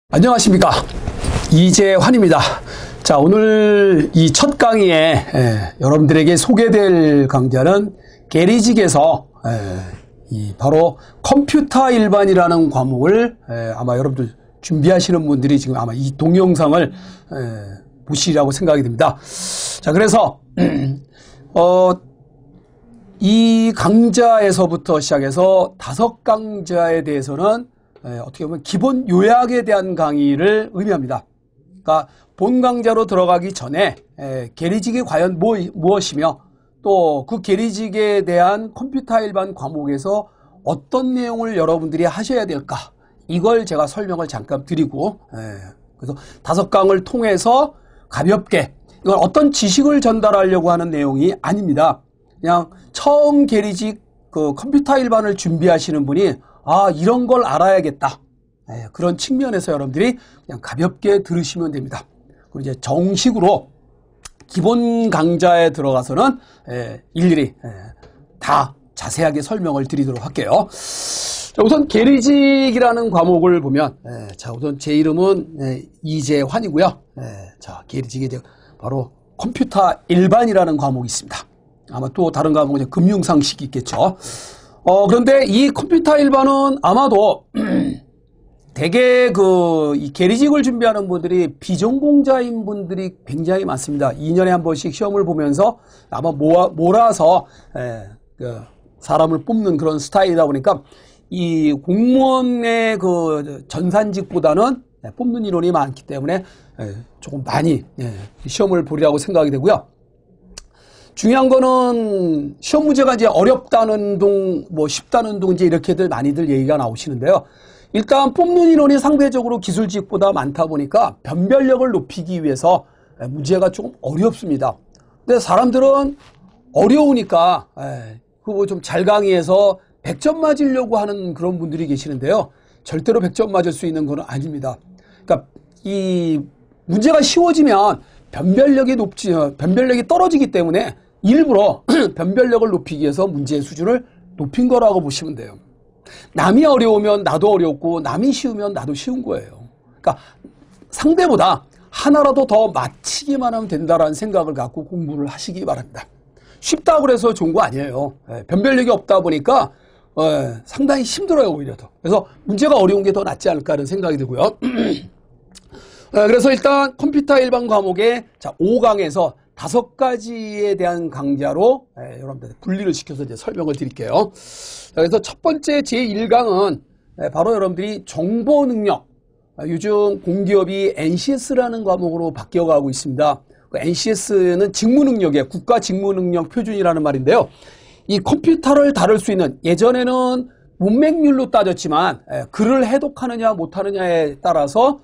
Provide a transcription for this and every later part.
안녕하십니까, 이재환입니다. 자, 오늘 이 첫 강의에 여러분들에게 소개될 강좌는 게리직에서 바로 컴퓨터 일반이라는 과목을 아마 여러분들 준비하시는 분들이 지금 아마 이 동영상을 보시리라고 생각이 듭니다. 자, 그래서 이 강좌에서부터 시작해서 5강좌에 대해서는 어떻게 보면 기본 요약에 대한 강의를 의미합니다. 그러니까 본 강좌로 들어가기 전에 게리직이 과연 무엇이며 또 그 게리직에 대한 컴퓨터 일반 과목에서 어떤 내용을 여러분들이 하셔야 될까, 이걸 제가 설명을 잠깐 드리고, 그래서 5강을 통해서 가볍게, 이건 어떤 지식을 전달하려고 하는 내용이 아닙니다. 그냥 처음 게리직 그 컴퓨터 일반을 준비하시는 분이 이런 걸 알아야겠다, 그런 측면에서 여러분들이 그냥 가볍게 들으시면 됩니다. 그리고 이제 정식으로 기본 강좌에 들어가서는 일일이 다 자세하게 설명을 드리도록 할게요. 자, 우선 게리직이라는 과목을 보면, 자, 우선 제 이름은 이재환이고요. 자, 게리직에 바로 컴퓨터 일반이라는 과목이 있습니다. 아마 또 다른 과목은 금융상식이 있겠죠. 그런데 이 컴퓨터 일반은 아마도 대개 이 게리직을 준비하는 분들이 비전공자인 분들이 굉장히 많습니다. 2년에 한 번씩 시험을 보면서 아마 몰아서 사람을 뽑는 그런 스타일이다 보니까 이 공무원의 그 전산직보다는 뽑는 인원이 많기 때문에 조금 많이 시험을 보리라고 생각이 되고요. 중요한 거는 시험 문제가 이제 어렵다는 둥, 쉽다는 둥, 이제 이렇게들 많이들 얘기가 나오시는데요. 일단 뽑는 인원이 상대적으로 기술직보다 많다 보니까 변별력을 높이기 위해서 문제가 조금 어렵습니다. 근데 사람들은 어려우니까 그거 좀 잘 강의해서 100점 맞으려고 하는 그런 분들이 계시는데요. 절대로 100점 맞을 수 있는 건 아닙니다. 그러니까 이 문제가 쉬워지면 변별력이 떨어지기 때문에 일부러 변별력을 높이기 위해서 문제의 수준을 높인 거라고 보시면 돼요. 남이 어려우면 나도 어렵고 남이 쉬우면 나도 쉬운 거예요. 그러니까 상대보다 하나라도 더 맞히기만 하면 된다라는 생각을 갖고 공부를 하시기 바랍니다. 쉽다고 해서 좋은 거 아니에요. 변별력이 없다 보니까 상당히 힘들어요, 오히려 더. 그래서 문제가 어려운 게 더 낫지 않을까 하는 생각이 들고요. 그래서 일단 컴퓨터 일반 과목의 5강에서 5가지에 대한 강좌로 여러분들 분리를 시켜서 이제 설명을 드릴게요. 그래서 첫 번째 제1강은 바로 여러분들이 정보 능력, 요즘 공기업이 NCS라는 과목으로 바뀌어가고 있습니다. NCS는 직무 능력이에요. 국가 직무 능력 표준이라는 말인데요. 이 컴퓨터를 다룰 수 있는, 예전에는 문맹률로 따졌지만 글을 해독하느냐 못하느냐에 따라서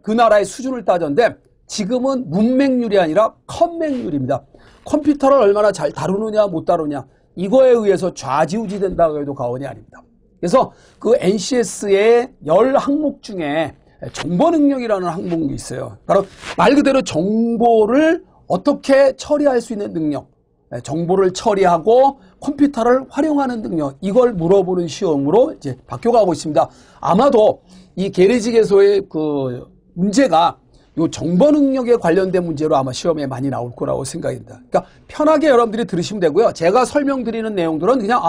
그 나라의 수준을 따졌는데, 지금은 문맹률이 아니라 컴맹률입니다. 컴퓨터를 얼마나 잘 다루느냐 못 다루느냐, 이거에 의해서 좌지우지 된다고 해도 과언이 아닙니다. 그래서 그 NCS의 10항목 중에 정보 능력이라는 항목이 있어요. 바로 말 그대로 정보를 어떻게 처리할 수 있는 능력, 정보를 처리하고 컴퓨터를 활용하는 능력, 이걸 물어보는 시험으로 이제 바뀌어가고 있습니다. 아마도 이 게리직에서의 그 문제가 이 정보 능력에 관련된 문제로 아마 시험에 많이 나올 거라고 생각합니다. 그러니까 편하게 여러분들이 들으시면 되고요. 제가 설명드리는 내용들은 그냥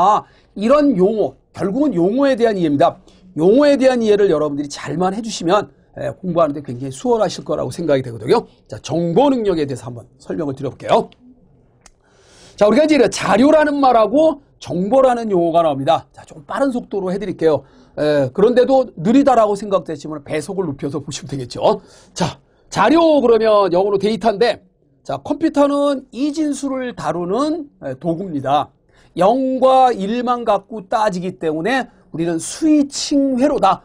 이런 용어, 결국은 용어에 대한 이해입니다. 용어에 대한 이해를 여러분들이 잘만 해주시면 공부하는데 굉장히 수월하실 거라고 생각이 되거든요. 자, 정보 능력에 대해서 한번 설명을 드려볼게요. 자, 우리가 이제 자료라는 말하고 정보라는 용어가 나옵니다. 자, 좀 빠른 속도로 해드릴게요. 그런데도 느리다라고 생각되시면 배속을 높여서 보시면 되겠죠. 자, 자료 그러면 영어로 데이터인데, 자, 컴퓨터는 이진수를 다루는 도구입니다. 0과 1만 갖고 따지기 때문에 우리는 스위칭 회로다.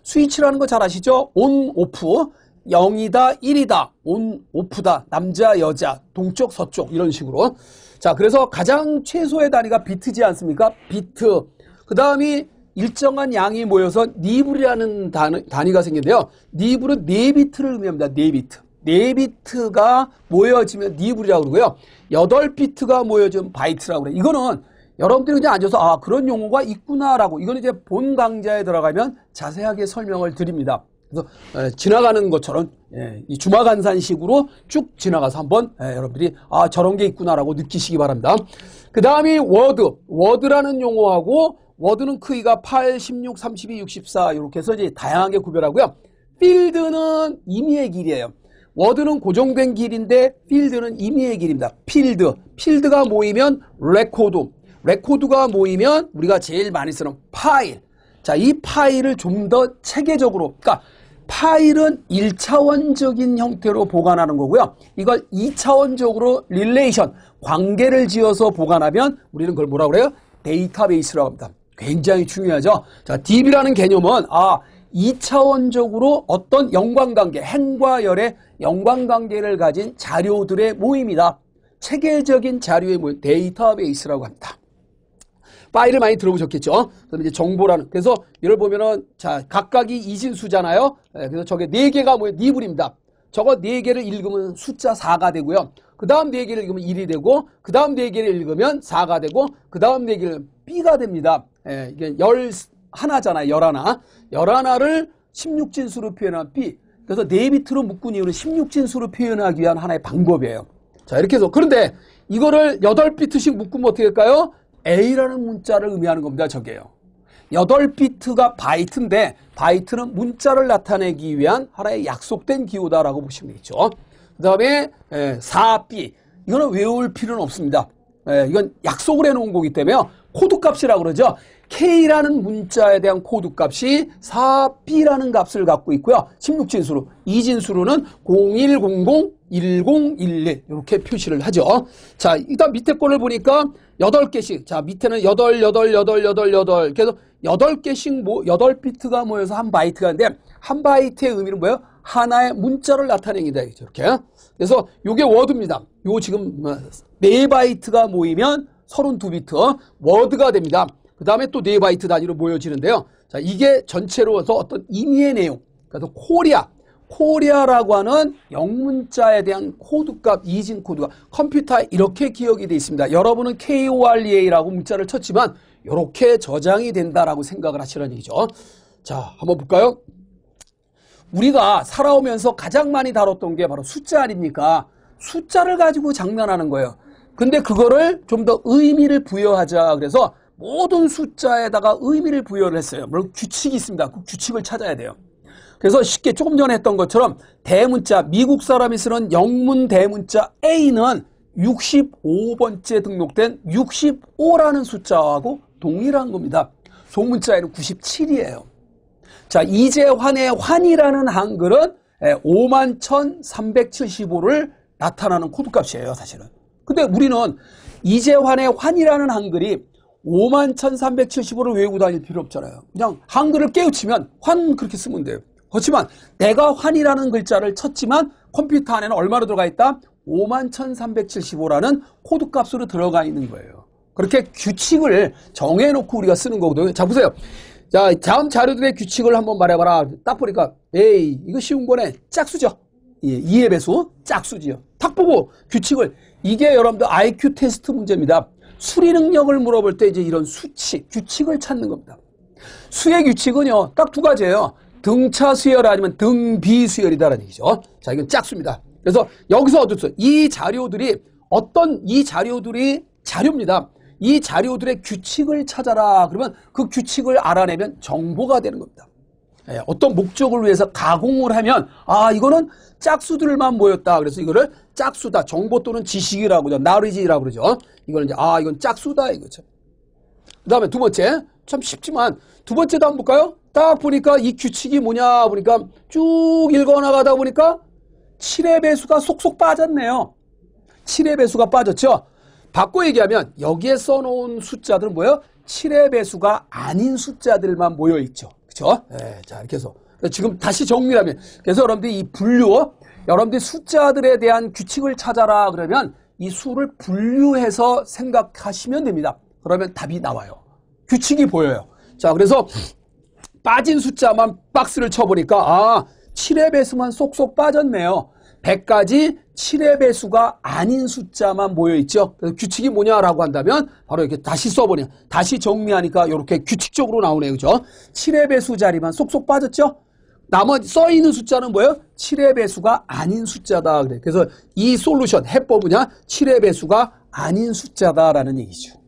스위치라는 거 잘 아시죠? 온, 오프. 0이다, 1이다, 온, 오프다, 남자, 여자, 동쪽, 서쪽, 이런 식으로. 자, 그래서 가장 최소의 단위가 비트지 않습니까? 비트. 그 다음이 일정한 양이 모여서 니블이라는 단위가 생긴데요. 니블은 4비트를 의미합니다. 4비트. 4비트가 모여지면 니블이라고 그러고요. 8비트가 모여지면 바이트라고 그래요. 이거는 여러분들이 그냥 앉아서 아 그런 용어가 있구나라고 이건 이제 본 강좌에 들어가면 자세하게 설명을 드립니다. 그래서 지나가는 것처럼 이 주마간산식으로 쭉 지나가서 한번 여러분들이 아 저런 게 있구나라고 느끼시기 바랍니다. 그 다음이 워드라는 용어하고 워드는 크기가 8, 16, 32, 64 이렇게 해서 이제 다양하게 구별하고요. 필드는 임의의 길이에요. 워드는 고정된 길인데 필드는 임의의 길입니다. 필드가 모이면 레코드가 모이면 우리가 제일 많이 쓰는 파일. 자, 이 파일을 좀 더 체계적으로, 그러니까 파일은 1차원적인 형태로 보관하는 거고요. 이걸 2차원적으로 릴레이션, 관계를 지어서 보관하면 우리는 그걸 뭐라고 그래요? 데이터베이스라고 합니다. 굉장히 중요하죠. 자, DB라는 개념은 2차원적으로 어떤 연관관계, 행과 열의 연관관계를 가진 자료들의 모임이다. 체계적인 자료의 모임, 데이터베이스라고 합니다. 파일을 많이 들어보셨겠죠? 그다음에 이제 정보라는, 그래서 예를 보면은, 자, 각각이 이진수잖아요? 그래서 저게 4개가 뭐예요? 니블입니다. 저거 4개를 읽으면 숫자 4가 되고요. 그 다음 4개를 읽으면 1이 되고, 그 다음 4개를 읽으면 4가 되고, 그 다음 4개를 B가 됩니다. 이게 11잖아요. 11를 16진수로 표현한 B. 그래서 4비트로 묶은 이유는 16진수로 표현하기 위한 하나의 방법이에요. 자, 이렇게 해서. 그런데 이거를 8비트씩 묶으면 어떻게 될까요? A라는 문자를 의미하는 겁니다. 저게요. 8비트가 바이트인데 바이트는 문자를 나타내기 위한 하나의 약속된 기호다라고 보시면 되겠죠. 그 다음에 4B. 이거는 외울 필요는 없습니다. 이건 약속을 해놓은 거기 때문에 코드값이라고 그러죠. K라는 문자에 대한 코드값이 4B라는 값을 갖고 있고요. 16진수로. 2진수로는 0100, 1011 이렇게 표시를 하죠. 자, 일단 밑에 거를 보니까 8개씩. 자, 밑에는 8. 그래서 8개씩 8비트가 모여서 한 바이트가 있는데 한 바이트의 의미는 뭐예요? 하나의 문자를 나타내기다. 이렇게. 그래서 요게 워드입니다. 요 지금 4바이트가 모이면 32비트 워드가 됩니다. 그 다음에 또 4바이트 단위로 모여지는데요. 자, 이게 전체로 해서 어떤 의미의 내용. 그래서 코리아라고 하는 영문자에 대한 코드값, 이진 코드가 컴퓨터에 이렇게 기억이 되어 있습니다. 여러분은 KOREA라고 문자를 쳤지만 이렇게 저장이 된다라고 생각을 하시라는 얘기죠. 자, 한번 볼까요? 우리가 살아오면서 가장 많이 다뤘던 게 바로 숫자 아닙니까? 숫자를 가지고 장난하는 거예요. 근데 그거를 좀 더 의미를 부여하자. 그래서 모든 숫자에다가 의미를 부여를 했어요. 물론 규칙이 있습니다. 그 규칙을 찾아야 돼요. 그래서 쉽게 조금 전에 했던 것처럼 대문자, 미국 사람이 쓰는 영문 대문자 A는 65번째 등록된 65라는 숫자하고 동일한 겁니다. 소문자에는 97이에요. 자, 이재환의 환이라는 한글은 51,375를 나타나는 코드값이에요, 사실은. 근데 우리는 이재환의 환이라는 한글이 51,375를 외우고 다닐 필요 없잖아요. 그냥 한글을 깨우치면 환 그렇게 쓰면 돼요. 그렇지만 내가 환이라는 글자를 쳤지만 컴퓨터 안에는 얼마로 들어가 있다? 51,375라는 코드값으로 들어가 있는 거예요. 그렇게 규칙을 정해놓고 우리가 쓰는 거거든요. 자, 보세요. 자, 다음 자료들의 규칙을 한번 말해봐라. 딱 보니까 에이 이거 쉬운 거네. 짝수죠. 예, 2의 배수 짝수지요. 딱 보고 규칙을, 이게 여러분들 IQ 테스트 문제입니다. 수리 능력을 물어볼 때 이제 이런 수칙, 규칙을 찾는 겁니다. 수의 규칙은요, 딱 2가지예요. 등차 수열 아니면 등비 수열이다라는 얘기죠. 자, 이건 짝수입니다. 그래서 여기서 어떻게 이 자료들이 자료입니다. 이 자료들의 규칙을 찾아라. 그러면 그 규칙을 알아내면 정보가 되는 겁니다. 어떤 목적을 위해서 가공을 하면 이거는 짝수들만 모였다. 그래서 이거를 짝수다. 정보 또는 지식이라고 그러죠. 나리지라고 그러죠. 이걸 이제 이건 짝수다 이거죠. 그 다음에 2번째, 참 쉽지만 2번째도 한번 볼까요? 딱 보니까 이 규칙이 뭐냐 보니까 쭉 읽어나가다 보니까 7의 배수가 속속 빠졌네요. 7의 배수가 빠졌죠. 바꿔 얘기하면 여기에 써놓은 숫자들은 뭐예요? 7의 배수가 아닌 숫자들만 모여있죠. 그렇죠? 네, 자, 이렇게 해서 지금 다시 정리하면, 그래서 여러분들이 이 분류, 여러분들이 숫자들에 대한 규칙을 찾아라 그러면 이 수를 분류해서 생각하시면 됩니다. 그러면 답이 나와요. 규칙이 보여요. 자, 그래서 빠진 숫자만 박스를 쳐보니까 7의 배수만 쏙쏙 빠졌네요. 100까지 7의 배수가 아닌 숫자만 모여있죠. 그래서 규칙이 뭐냐라고 한다면 바로 이렇게 다시 써보네요. 다시 정리하니까 이렇게 규칙적으로 나오네요. 그죠? 7의 배수 자리만 쏙쏙 빠졌죠? 나머지 써있는 숫자는 뭐예요? 7의 배수가 아닌 숫자다. 그래. 그래서 이 솔루션, 해법은요, 7의 배수가 아닌 숫자다라는 얘기죠.